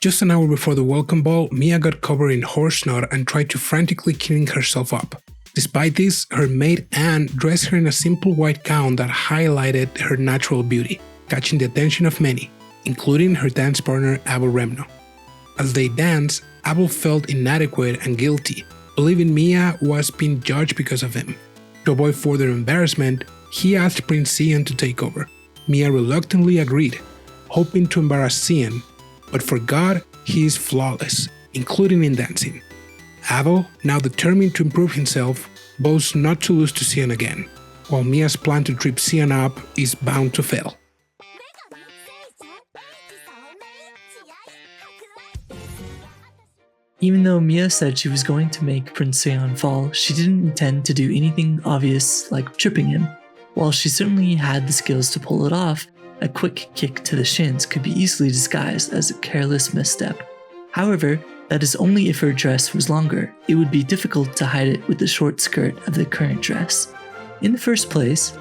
Just an hour before the welcome ball, Mia got covered in horse snot and tried to frantically clean herself up. Despite this, her maid Anne dressed her in a simple white gown that highlighted her natural beauty, catching the attention of many, including her dance partner Abel Remno. As they danced, Abel felt inadequate and guilty, believing Mia was being judged because of him. To avoid further embarrassment, he asked Prince Sion to take over. Mia reluctantly agreed, hoping to embarrass Sion, but forgot he is flawless, including in dancing. Abel, now determined to improve himself, vows not to lose to Sion again, while Mia's plan to trip Sion up is bound to fail. Even though Mia said she was going to make Prince Sion fall, she didn't intend to do anything obvious like tripping him. While she certainly had the skills to pull it off, a quick kick to the shins could be easily disguised as a careless misstep. However, that is only if her dress was longer. It would be difficult to hide it with the short skirt of the current dress. In the first place,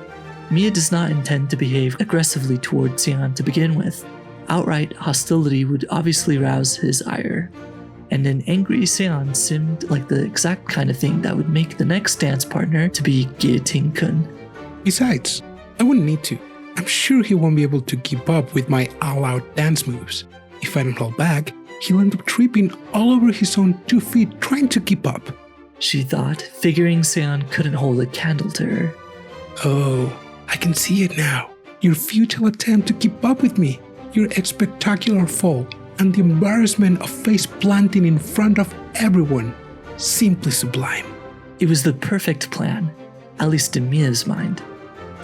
Mia does not intend to behave aggressively toward Sion to begin with. Outright hostility would obviously rouse his ire, and an angry Sion seemed like the exact kind of thing that would make the next dance partner to be Guillotine-kun. Besides, I wouldn't need to. I'm sure he won't be able to keep up with my all-out dance moves. If I don't hold back, he'll end up tripping all over his own 2 feet trying to keep up, she thought, figuring Sion couldn't hold a candle to her. Oh, I can see it now. Your futile attempt to keep up with me, your spectacular fall, and the embarrassment of face planting in front of everyone. Simply sublime. It was the perfect plan, at least in Mia's mind.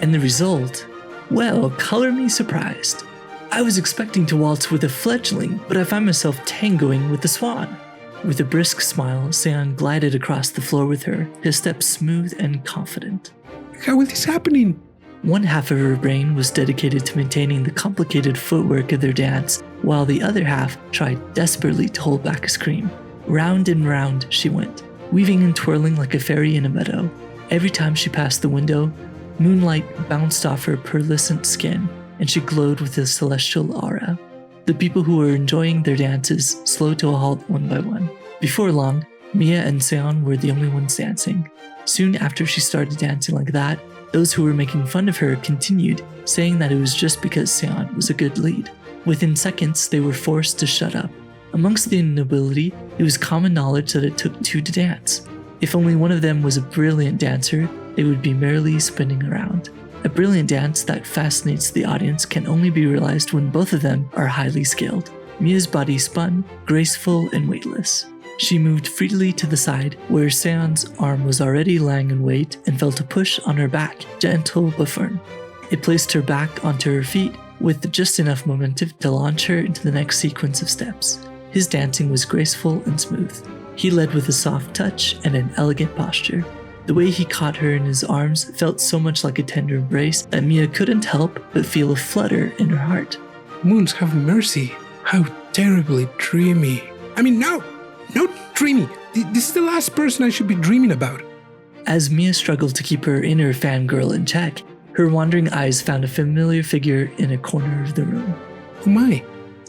And the result? Well, color me surprised. I was expecting to waltz with a fledgling, but I found myself tangoing with the swan. With a brisk smile, Sion glided across the floor with her, his steps smooth and confident. How is this happening? One half of her brain was dedicated to maintaining the complicated footwork of their dance, while the other half tried desperately to hold back a scream. Round and round she went, weaving and twirling like a fairy in a meadow. Every time she passed the window, moonlight bounced off her pearlescent skin, and she glowed with a celestial aura. The people who were enjoying their dances slowed to a halt one by one. Before long, Mia and Sion were the only ones dancing. Soon after she started dancing like that, those who were making fun of her continued, saying that it was just because Sion was a good lead. Within seconds, they were forced to shut up. Amongst the nobility, it was common knowledge that it took two to dance. If only one of them was a brilliant dancer, they would be merely spinning around. A brilliant dance that fascinates the audience can only be realized when both of them are highly skilled. Mia's body spun, graceful and weightless. She moved freely to the side, where Sion's arm was already lying in wait, and felt a push on her back, gentle but firm. It placed her back onto her feet, with just enough momentum to launch her into the next sequence of steps. His dancing was graceful and smooth. He led with a soft touch and an elegant posture. The way he caught her in his arms felt so much like a tender embrace that Mia couldn't help but feel a flutter in her heart. Moons have mercy. How terribly dreamy. No dreamy. This is the last person I should be dreaming about. As Mia struggled to keep her inner fangirl in check, her wandering eyes found a familiar figure in a corner of the room. Oh my,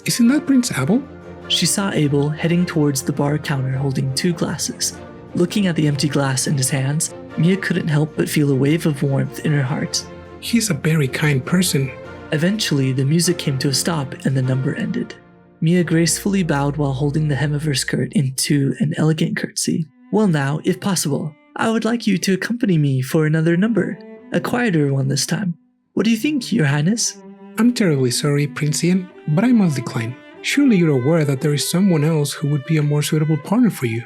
isn't that Prince Abel? She saw Abel heading towards the bar counter holding 2 glasses. Looking at the empty glass in his hands, Mia couldn't help but feel a wave of warmth in her heart. He's a very kind person. Eventually, the music came to a stop and the number ended. Mia gracefully bowed while holding the hem of her skirt into an elegant curtsy. Well now, if possible, I would like you to accompany me for another number. A quieter one this time. What do you think, Your Highness? I'm terribly sorry, Prince Sion, but I must decline. Surely you're aware that there is someone else who would be a more suitable partner for you.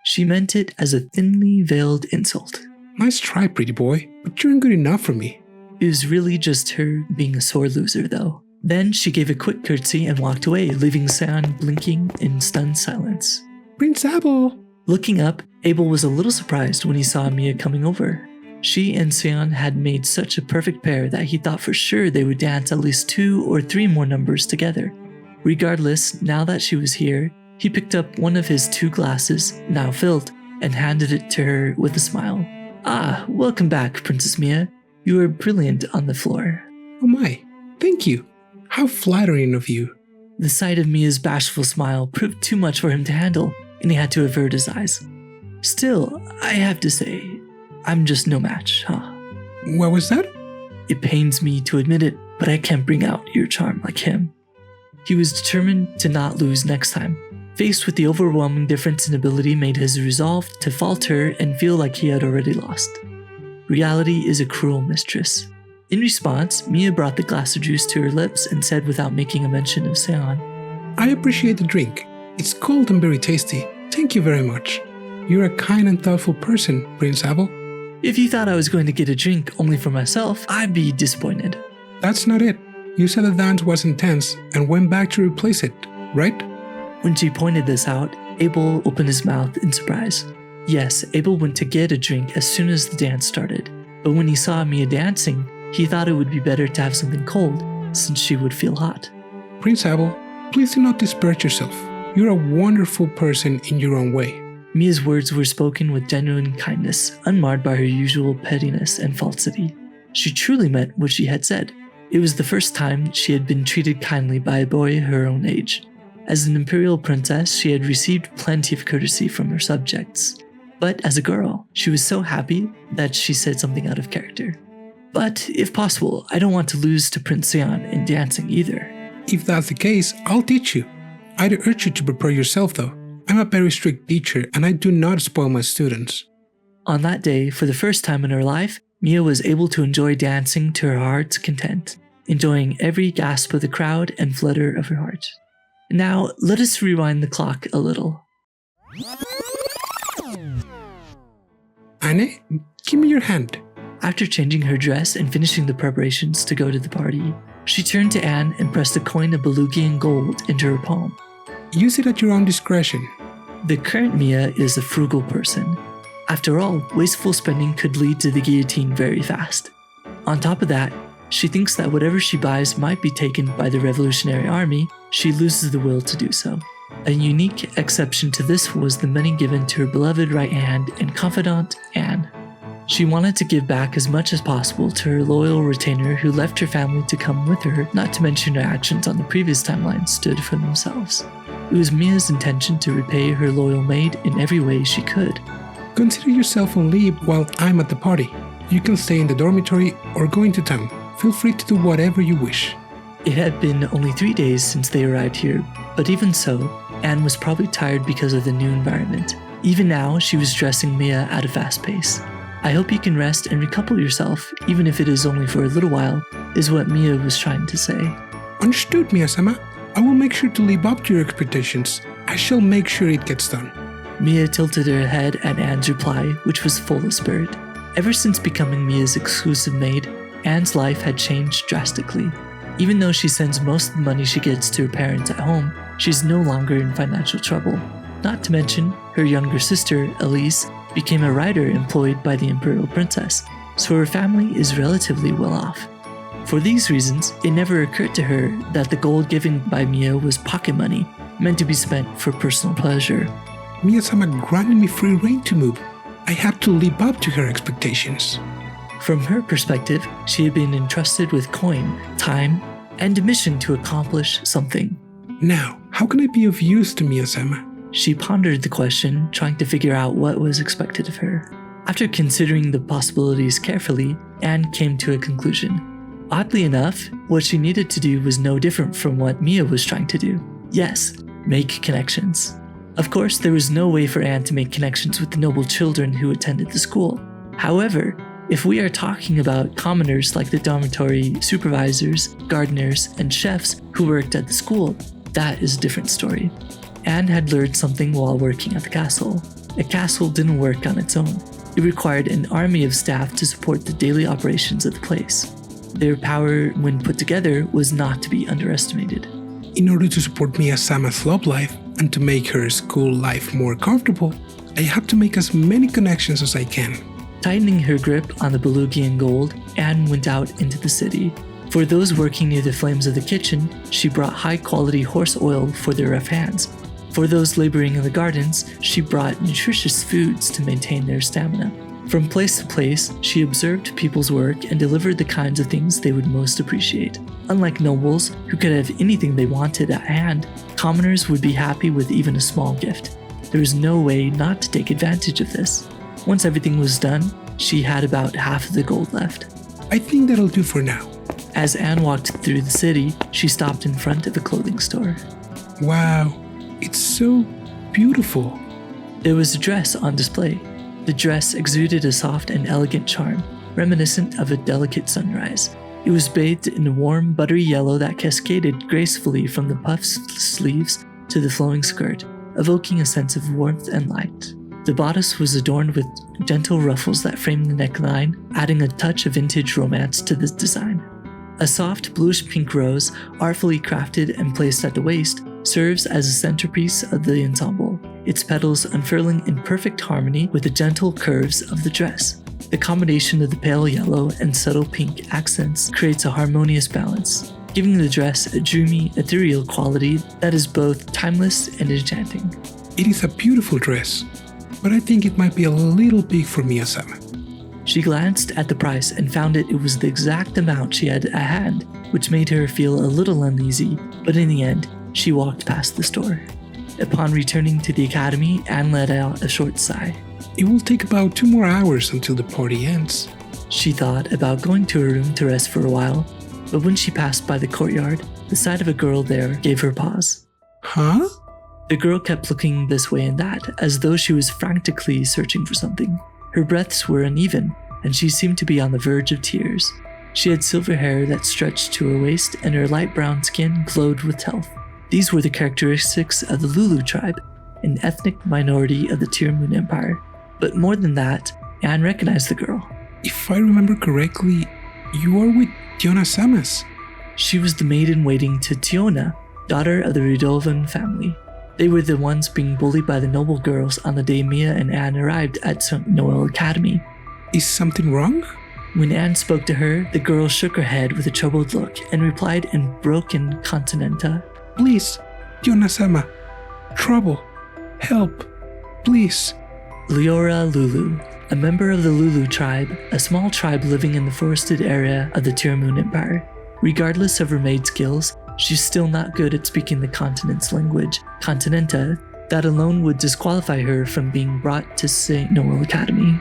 She meant it as a thinly veiled insult. Nice try, pretty boy, but you aren't good enough for me. It was really just her being a sore loser, though. Then she gave a quick curtsy and walked away, leaving Sion blinking in stunned silence. Prince Abel! Looking up, Abel was a little surprised when he saw Mia coming over. She and Sion had made such a perfect pair that he thought for sure they would dance at least 2 or 3 more numbers together. Regardless, now that she was here, he picked up one of his 2 glasses, now filled, and handed it to her with a smile. Ah, welcome back, Princess Mia. You are brilliant on the floor. Oh my, thank you. How flattering of you. The sight of Mia's bashful smile proved too much for him to handle, and he had to avert his eyes. Still, I have to say, I'm just no match, huh? What was that? It pains me to admit it, but I can't bring out your charm like him. He was determined to not lose next time. Faced with the overwhelming difference in ability made his resolve to falter and feel like he had already lost. Reality is a cruel mistress. In response, Mia brought the glass of juice to her lips and said without making a mention of Sion, I appreciate the drink. It's cold and very tasty. Thank you very much. You're a kind and thoughtful person, Prince Abel. If you thought I was going to get a drink only for myself, I'd be disappointed. That's not it. You said the dance was intense and went back to replace it, right? When she pointed this out, Abel opened his mouth in surprise. Yes, Abel went to get a drink as soon as the dance started, but when he saw Mia dancing, he thought it would be better to have something cold, since she would feel hot. Prince Abel, please do not disparage yourself. You're a wonderful person in your own way. Mia's words were spoken with genuine kindness, unmarred by her usual pettiness and falsity. She truly meant what she had said. It was the first time she had been treated kindly by a boy her own age. As an imperial princess, she had received plenty of courtesy from her subjects. But as a girl, she was so happy that she said something out of character. But if possible, I don't want to lose to Prince Sion in dancing either. If that's the case, I'll teach you. I'd urge you to prepare yourself though. I'm a very strict teacher and I do not spoil my students. On that day, for the first time in her life, Mia was able to enjoy dancing to her heart's content, enjoying every gasp of the crowd and flutter of her heart. Now, let us rewind the clock a little. Anne, give me your hand. After changing her dress and finishing the preparations to go to the party, she turned to Anne and pressed a coin of Belugian gold into her palm. Use it at your own discretion. The current Mia is a frugal person. After all, wasteful spending could lead to the guillotine very fast. On top of that, she thinks that whatever she buys might be taken by the Revolutionary Army. She loses the will to do so. A unique exception to this was the money given to her beloved right hand and confidant, Anne. She wanted to give back as much as possible to her loyal retainer who left her family to come with her, not to mention her actions on the previous timeline stood for themselves. It was Mia's intention to repay her loyal maid in every way she could. Consider yourself on leave while I'm at the party. You can stay in the dormitory or go into town. Feel free to do whatever you wish. It had been only 3 days since they arrived here, but even so, Anne was probably tired because of the new environment. Even now, she was dressing Mia at a fast pace. I hope you can rest and recouple yourself, even if it is only for a little while, is what Mia was trying to say. Understood, Mia-sama. I will make sure to live up to your expectations. I shall make sure it gets done. Mia tilted her head at Anne's reply, which was full of spirit. Ever since becoming Mia's exclusive maid, Anne's life had changed drastically. Even though she sends most of the money she gets to her parents at home, she's no longer in financial trouble. Not to mention, her younger sister, Elise, became a writer employed by the imperial princess, so her family is relatively well off. For these reasons, it never occurred to her that the gold given by Mia was pocket money, meant to be spent for personal pleasure. Mia-sama granted me free rein to move. I had to live up to her expectations. From her perspective, she had been entrusted with coin, time, and a mission to accomplish something. Now, how can I be of use to Mia-sama? She pondered the question, trying to figure out what was expected of her. After considering the possibilities carefully, Anne came to a conclusion. Oddly enough, what she needed to do was no different from what Mia was trying to do. Yes, make connections. Of course, there was no way for Anne to make connections with the noble children who attended the school. However, if we are talking about commoners like the dormitory supervisors, gardeners, and chefs who worked at the school, that is a different story. Anne had learned something while working at the castle. A castle didn't work on its own. It required an army of staff to support the daily operations of the place. Their power, when put together, was not to be underestimated. In order to support Mia-sama's love life and to make her school life more comfortable, I have to make as many connections as I can. Tightening her grip on the Belugian gold, Anne went out into the city. For those working near the flames of the kitchen, she brought high-quality horse oil for their rough hands. For those laboring in the gardens, she brought nutritious foods to maintain their stamina. From place to place, she observed people's work and delivered the kinds of things they would most appreciate. Unlike nobles, who could have anything they wanted at hand, commoners would be happy with even a small gift. There was no way not to take advantage of this. Once everything was done, she had about half of the gold left. I think that'll do for now. As Anne walked through the city, she stopped in front of a clothing store. Wow, it's so beautiful. There was a dress on display. The dress exuded a soft and elegant charm, reminiscent of a delicate sunrise. It was bathed in warm, buttery yellow that cascaded gracefully from the puffed sleeves to the flowing skirt, evoking a sense of warmth and light. The bodice was adorned with gentle ruffles that framed the neckline, adding a touch of vintage romance to the design. A soft bluish-pink rose, artfully crafted and placed at the waist, serves as a centerpiece of the ensemble, its petals unfurling in perfect harmony with the gentle curves of the dress. The combination of the pale yellow and subtle pink accents creates a harmonious balance, giving the dress a dreamy, ethereal quality that is both timeless and enchanting. It is a beautiful dress, but I think it might be a little big for Miya-sama. She glanced at the price and found it was the exact amount she had at hand, which made her feel a little uneasy, but in the end, she walked past the store. Upon returning to the academy, Anne let out a short sigh. It will take about 2 more hours until the party ends. She thought about going to her room to rest for a while, but when she passed by the courtyard, the sight of a girl there gave her pause. Huh? The girl kept looking this way and that, as though she was frantically searching for something. Her breaths were uneven, and she seemed to be on the verge of tears. She had silver hair that stretched to her waist, and her light brown skin glowed with health. These were the characteristics of the Lulu tribe, an ethnic minority of the Tearmoon Empire. But more than that, Anne recognized the girl. If I remember correctly, you are with Tiona-sama's. She was the maid-in-waiting to Tiona, daughter of the Rudovan family. They were the ones being bullied by the noble girls on the day Mia and Anne arrived at St. Noel Academy. Is something wrong? When Anne spoke to her, the girl shook her head with a troubled look and replied in broken continenta. Please, Tiona-sama. Trouble. Help. Please. Leora Lulu, a member of the Lulu tribe, a small tribe living in the forested area of the Tearmoon Empire. Regardless of her maid skills, she's still not good at speaking the continent's language, continenta, that alone would disqualify her from being brought to St. Noel Academy.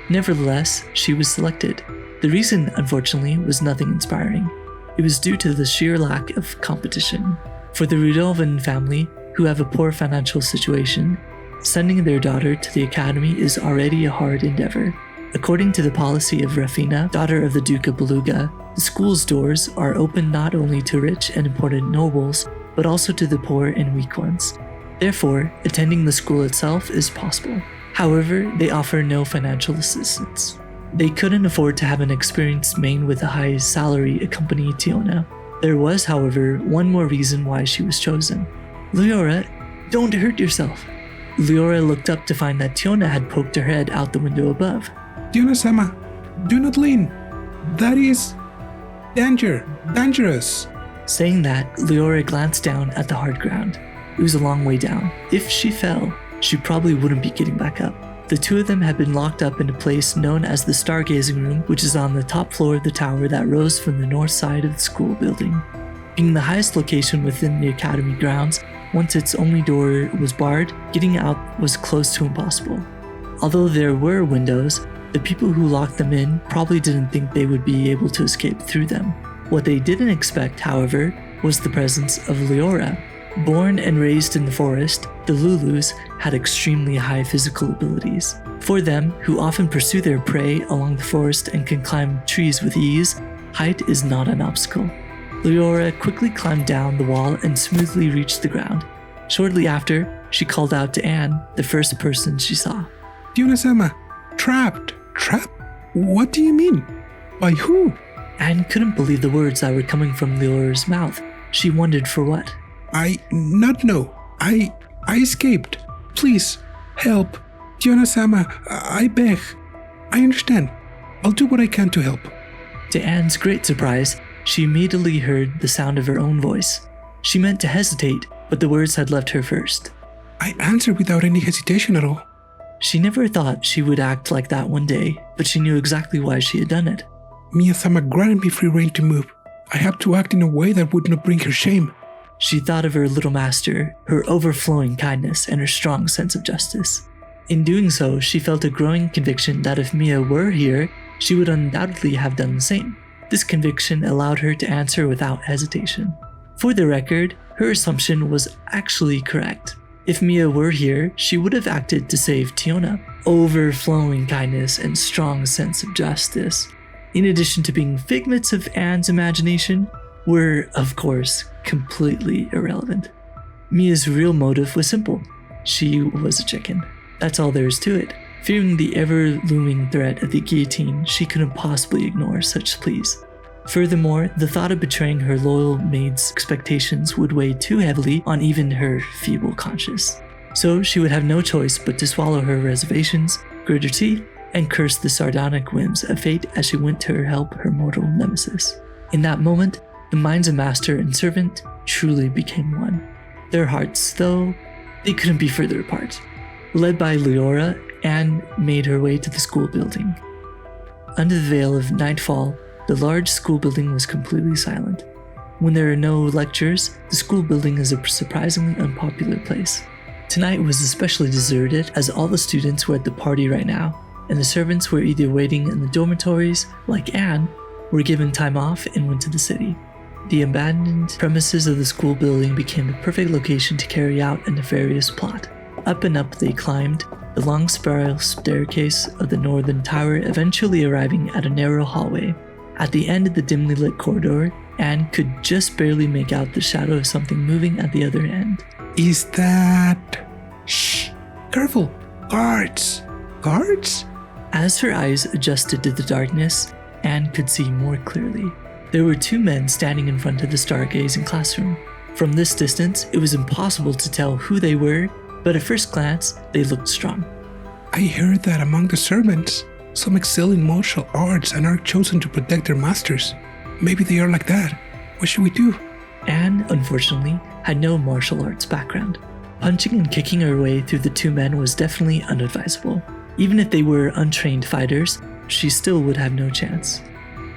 Nevertheless, she was selected. The reason, unfortunately, was nothing inspiring. It was due to the sheer lack of competition. For the Rudovan family, who have a poor financial situation, sending their daughter to the academy is already a hard endeavor. According to the policy of Rafina, daughter of the Duke of Beluga, the school's doors are open not only to rich and important nobles, but also to the poor and weak ones. Therefore, attending the school itself is possible. However, they offer no financial assistance. They couldn't afford to have an experienced maid with a high salary accompany Tiona. There was, however, one more reason why she was chosen. Leora, don't hurt yourself. Leora looked up to find that Tiona had poked her head out the window above. Tiona-sama, do not lean. That is dangerous. Saying that, Leora glanced down at the hard ground. It was a long way down. If she fell, she probably wouldn't be getting back up. The two of them had been locked up in a place known as the Stargazing Room, which is on the top floor of the tower that rose from the north side of the school building. Being the highest location within the academy grounds, once its only door was barred, getting out was close to impossible. Although there were windows, the people who locked them in probably didn't think they would be able to escape through them. What they didn't expect, however, was the presence of Leora. Born and raised in the forest, the Lulus had extremely high physical abilities. For them, who often pursue their prey along the forest and can climb trees with ease, height is not an obstacle. Leora quickly climbed down the wall and smoothly reached the ground. Shortly after, she called out to Anne, the first person she saw. Tiona-sama, trapped. Trapped? What do you mean? By who? Anne couldn't believe the words that were coming from Leora's mouth. She wondered for what. I not know. I escaped. Please, help. Tiona-sama, I beg. I understand. I'll do what I can to help. To Anne's great surprise, she immediately heard the sound of her own voice. She meant to hesitate, but the words had left her first. I answered without any hesitation at all. She never thought she would act like that one day, but she knew exactly why she had done it. Mia-sama granted me free rein to move. I have to act in a way that would not bring her shame. She thought of her little master, her overflowing kindness, and her strong sense of justice. In doing so, she felt a growing conviction that if Mia were here, she would undoubtedly have done the same. This conviction allowed her to answer without hesitation. For the record, her assumption was actually correct. If Mia were here, she would have acted to save Tiona. Overflowing kindness and strong sense of justice, in addition to being figments of Anne's imagination, were, of course, completely irrelevant. Mia's real motive was simple. She was a chicken. That's all there is to it. Fearing the ever-looming threat of the guillotine, she couldn't possibly ignore such pleas. Furthermore, the thought of betraying her loyal maid's expectations would weigh too heavily on even her feeble conscience. So she would have no choice but to swallow her reservations, grit her teeth, and curse the sardonic whims of fate as she went to help her mortal nemesis. In that moment, the minds of master and servant truly became one. Their hearts, though, they couldn't be further apart. Led by Leora, Anne made her way to the school building. Under the veil of nightfall, the large school building was completely silent. When there are no lectures, the school building is a surprisingly unpopular place. Tonight was especially deserted as all the students were at the party right now, and the servants were either waiting in the dormitories, like Anne, were given time off and went to the city. The abandoned premises of the school building became the perfect location to carry out a nefarious plot. Up and up they climbed, the long spiral staircase of the northern tower eventually arriving at a narrow hallway. At the end of the dimly lit corridor, Anne could just barely make out the shadow of something moving at the other end. Is that... Shh! Careful! Guards! Guards? As her eyes adjusted to the darkness, Anne could see more clearly. There were two men standing in front of the stargazing classroom. From this distance, it was impossible to tell who they were, but at first glance, they looked strong. I heard that among the servants, some excel in martial arts and are chosen to protect their masters. Maybe they are like that. What should we do? Anne, unfortunately, had no martial arts background. Punching and kicking her way through the two men was definitely unadvisable. Even if they were untrained fighters, she still would have no chance.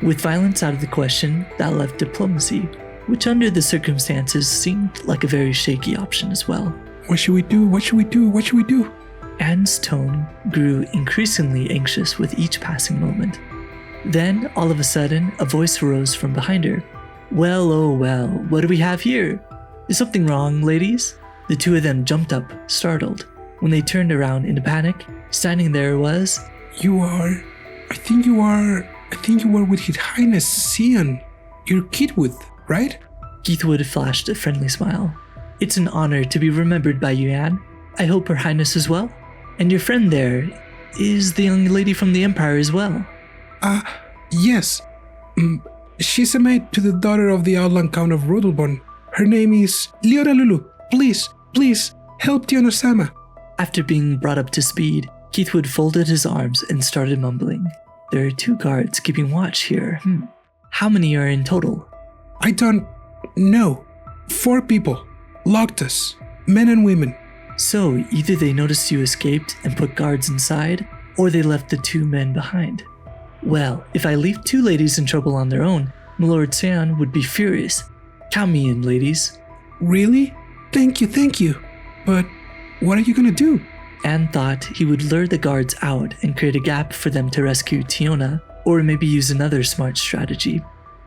With violence out of the question, that left diplomacy, which under the circumstances seemed like a very shaky option as well. What should we do? What should we do? What should we do? Anne's tone grew increasingly anxious with each passing moment. Then, all of a sudden, a voice arose from behind her. Well, oh well, what do we have here? Is something wrong, ladies? The two of them jumped up, startled. When they turned around in a panic, standing there was... I think you are with His Highness Sion. You're Kidwood, right? Keithwood flashed a friendly smile. It's an honor to be remembered by you, Anne. I hope Her Highness as well. And your friend there is the young lady from the Empire as well. Yes. She's a maid to the daughter of the outland Count of Rodelborn. Her name is Leora Lulu. Please, help Tiona-sama. After being brought up to speed, Keithwood folded his arms and started mumbling. There are 2 guards keeping watch here. How many are in total? I don't know. 4 people. Locked us. Men and women. So, either they noticed you escaped and put guards inside, or they left the 2 men behind. Well, if I leave 2 ladies in trouble on their own, Milord Sion would be furious. Count me in, ladies. Really? Thank you. But what are you gonna do? Anne thought he would lure the guards out and create a gap for them to rescue Tiona, or maybe use another smart strategy.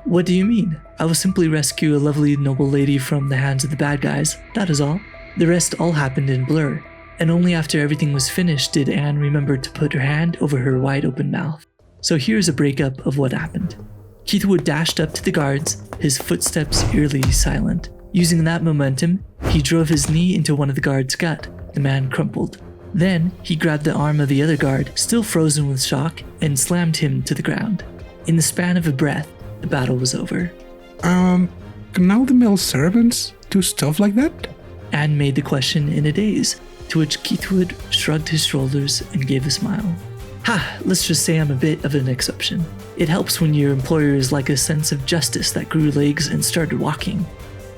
What do you mean? I will simply rescue a lovely noble lady from the hands of the bad guys, that is all. The rest all happened in blur, and only after everything was finished did Anne remember to put her hand over her wide open mouth. So here's a breakup of what happened. Keithwood dashed up to the guards, his footsteps eerily silent. Using that momentum, he drove his knee into one of the guards' gut. The man crumpled. Then, he grabbed the arm of the other guard, still frozen with shock, and slammed him to the ground. In the span of a breath, the battle was over. Can all the male servants do stuff like that? Anne made the question in a daze, to which Keithwood shrugged his shoulders and gave a smile. Let's just say I'm a bit of an exception. It helps when your employer is like a sense of justice that grew legs and started walking.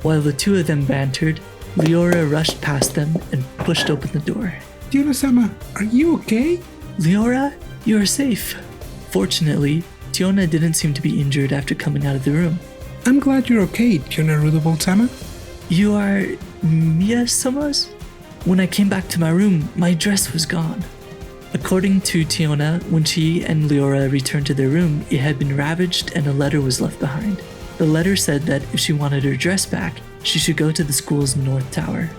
While the 2 of them bantered, Leora rushed past them and pushed open the door. Tiona-sama, are you okay? Leora, you are safe. Fortunately, Tiona didn't seem to be injured after coming out of the room. I'm glad you're okay, Tiona-Rudobolt-sama. You are Mia-sama's? When I came back to my room, my dress was gone. According to Tiona, when she and Leora returned to their room, it had been ravaged and a letter was left behind. The letter said that if she wanted her dress back, she should go to the school's north tower.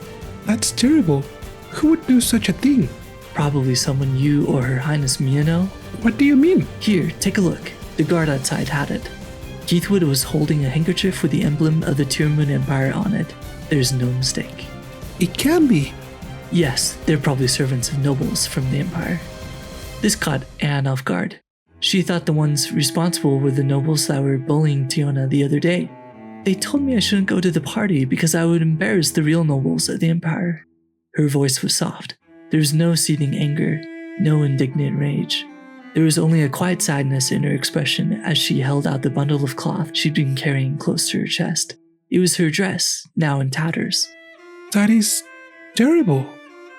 That's terrible. Who would do such a thing? Probably someone you or Her Highness Mia know. What do you mean? Here, take a look. The guard outside had it. Keithwood was holding a handkerchief with the emblem of the Tearmoon Empire on it. There's no mistake. It can be. Yes, they're probably servants of nobles from the Empire. This caught Anne off guard. She thought the ones responsible were the nobles that were bullying Tiona the other day. They told me I shouldn't go to the party because I would embarrass the real nobles of the Empire. Her voice was soft. There was no seething anger, no indignant rage. There was only a quiet sadness in her expression as she held out the bundle of cloth she'd been carrying close to her chest. It was her dress, now in tatters. That is terrible.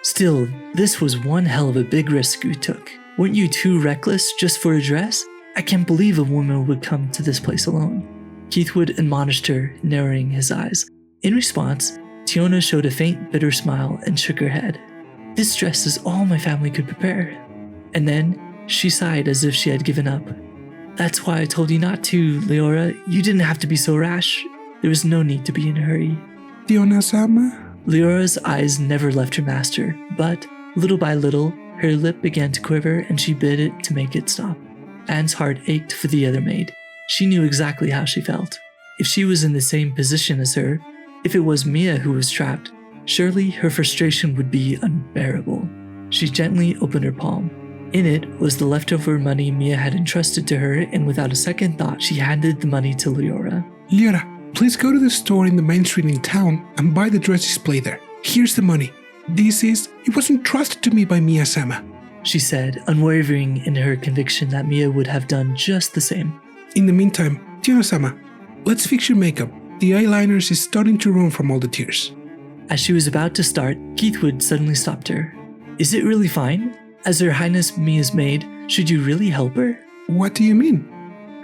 Still, this was one hell of a big risk you took. Weren't you too reckless just for a dress? I can't believe a woman would come to this place alone. Keithwood admonished her, narrowing his eyes. In response, Tiona showed a faint, bitter smile and shook her head. This dress is all my family could prepare. And then, she sighed as if she had given up. That's why I told you not to, Leora. You didn't have to be so rash. There was no need to be in a hurry. Tiona-sama? Leora's eyes never left her master, but, little by little, her lip began to quiver and she bit it to make it stop. Anne's heart ached for the other maid. She knew exactly how she felt. If she was in the same position as her, if it was Mia who was trapped, surely her frustration would be unbearable. She gently opened her palm. In it was the leftover money Mia had entrusted to her, and without a second thought, she handed the money to Leora. Leora, please go to the store in the main street in town and buy the dress display there. Here's the money. It was entrusted to me by Mia-sama, she said, unwavering in her conviction that Mia would have done just the same. In the meantime, Tiona-sama, let's fix your makeup. The eyeliners is starting to run from all the tears. As she was about to start, Keithwood suddenly stopped her. Is it really fine? As Her Highness Mia's maid, should you really help her? What do you mean?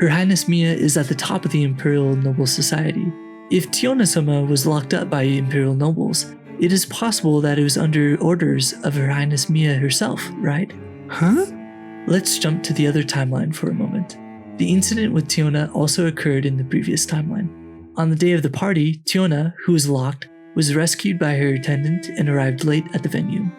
Her Highness Mia is at the top of the Imperial Noble Society. If Tiona-sama was locked up by Imperial nobles, it is possible that it was under orders of Her Highness Mia herself, right? Huh? Let's jump to the other timeline for a moment. The incident with Tiona also occurred in the previous timeline. On the day of the party, Tiona, who was locked, was rescued by her attendant and arrived late at the venue.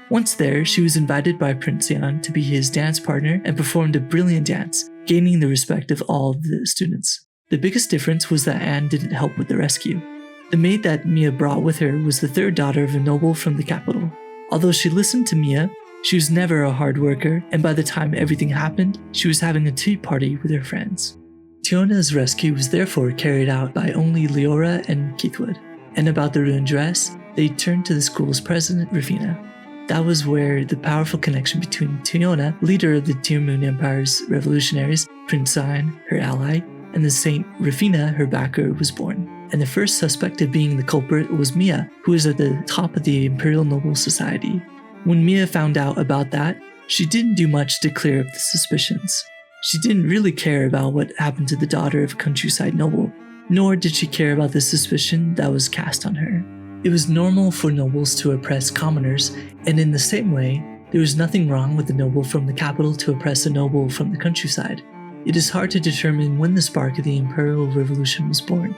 Once there, she was invited by Prince Sion to be his dance partner and performed a brilliant dance, gaining the respect of all of the students. The biggest difference was that Anne didn't help with the rescue. The maid that Mia brought with her was the third daughter of a noble from the capital. Although she listened to Mia, she was never a hard worker, and by the time everything happened, she was having a tea party with her friends. Tiona's rescue was therefore carried out by only Leora and Keithwood. And about the ruined dress, they turned to the school's president, Rufina. That was where the powerful connection between Tiona, leader of the Tearmoon Empire's revolutionaries, Prince Sion, her ally, and the Saint Rufina, her backer, was born. And the first suspect of being the culprit was Mia, who was at the top of the Imperial Noble Society. When Mia found out about that, she didn't do much to clear up the suspicions. She didn't really care about what happened to the daughter of a countryside noble, nor did she care about the suspicion that was cast on her. It was normal for nobles to oppress commoners, and in the same way, there was nothing wrong with a noble from the capital to oppress a noble from the countryside. It is hard to determine when the spark of the Imperial Revolution was born.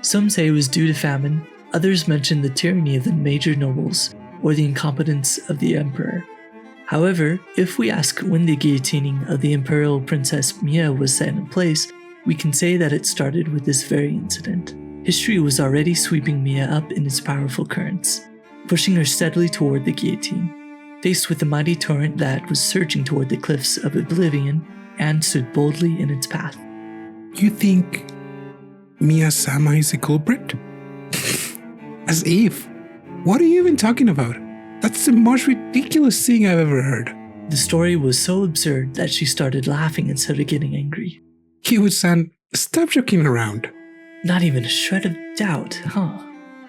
Some say it was due to famine, others mention the tyranny of the major nobles, or the incompetence of the emperor. However, if we ask when the guillotining of the Imperial Princess Mia was set in place, we can say that it started with this very incident. History was already sweeping Mia up in its powerful currents, pushing her steadily toward the guillotine. Faced with the mighty torrent that was surging toward the cliffs of oblivion, Anne stood boldly in its path. You think Mia-sama is the culprit? As if. What are you even talking about? That's the most ridiculous thing I've ever heard. The story was so absurd that she started laughing instead of getting angry. Keithwood-san, stop joking around. Not even a shred of doubt, huh?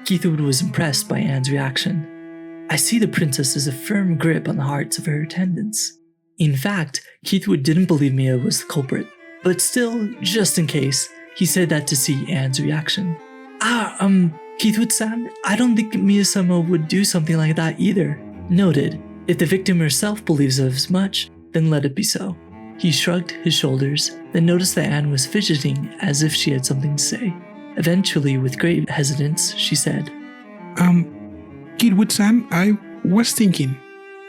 Keithwood was impressed by Anne's reaction. I see the princess as a firm grip on the hearts of her attendants. In fact, Keithwood didn't believe Mia was the culprit, but still, just in case, he said that to see Anne's reaction. Keithwood-san, I don't think Mia-sama would do something like that either. Noted. If the victim herself believes as much, then let it be so. He shrugged his shoulders, then noticed that Anne was fidgeting as if she had something to say. Eventually, with great hesitance, she said, Keithwood-san, I was thinking.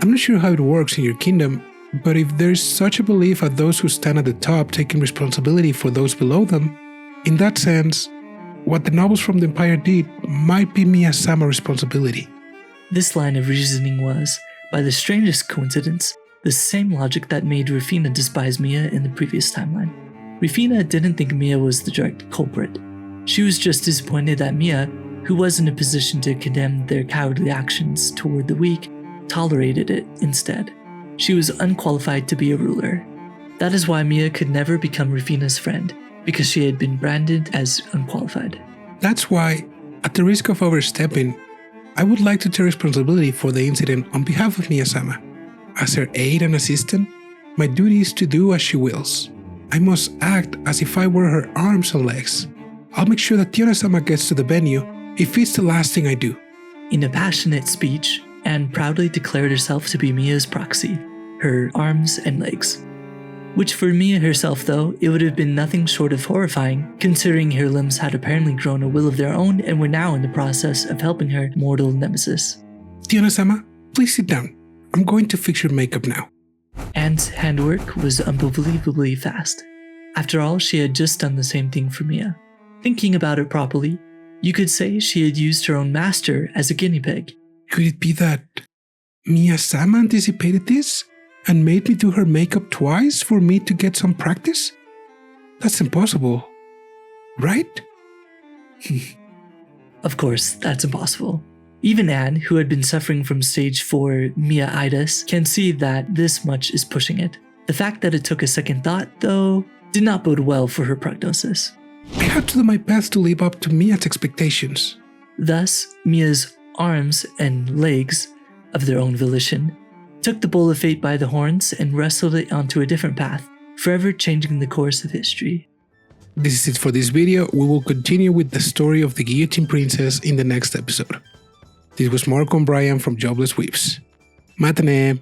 I'm not sure how it works in your kingdom, but if there's such a belief at those who stand at the top taking responsibility for those below them, in that sense, what the nobles from the empire did might be Mia-sama's responsibility. This line of reasoning was, by the strangest coincidence, the same logic that made Rufina despise Mia in the previous timeline. Rufina didn't think Mia was the direct culprit. She was just disappointed that Mia, who was in a position to condemn their cowardly actions toward the weak, tolerated it instead. She was unqualified to be a ruler. That is why Mia could never become Rufina's friend, because she had been branded as unqualified. That's why, at the risk of overstepping, I would like to take responsibility for the incident on behalf of Mia-sama. As her aide and assistant, my duty is to do as she wills. I must act as if I were her arms and legs. I'll make sure that Tiona-sama gets to the venue if it's the last thing I do. In a passionate speech, Anne proudly declared herself to be Mia's proxy, her arms and legs. Which for Mia herself though, it would have been nothing short of horrifying, considering her limbs had apparently grown a will of their own and were now in the process of helping her mortal nemesis. Tiona-sama, please sit down. I'm going to fix your makeup now. Anne's handwork was unbelievably fast. After all, she had just done the same thing for Mia. Thinking about it properly, you could say she had used her own master as a guinea pig. Could it be that Mia-sama anticipated this and made me do her makeup twice for me to get some practice? That's impossible, right? Of course, that's impossible. Even Anne, who had been suffering from stage 4 Mia-itis, can see that this much is pushing it. The fact that it took a second thought, though, did not bode well for her prognosis. I had to do my best to live up to Mia's expectations. Thus, Mia's arms and legs, of their own volition, took the bowl of fate by the horns and wrestled it onto a different path, forever changing the course of history. This is it for this video. We will continue with the story of the Guillotine Princess in the next episode. This was Mark O'Brien from Jobless Weeps. Matinee!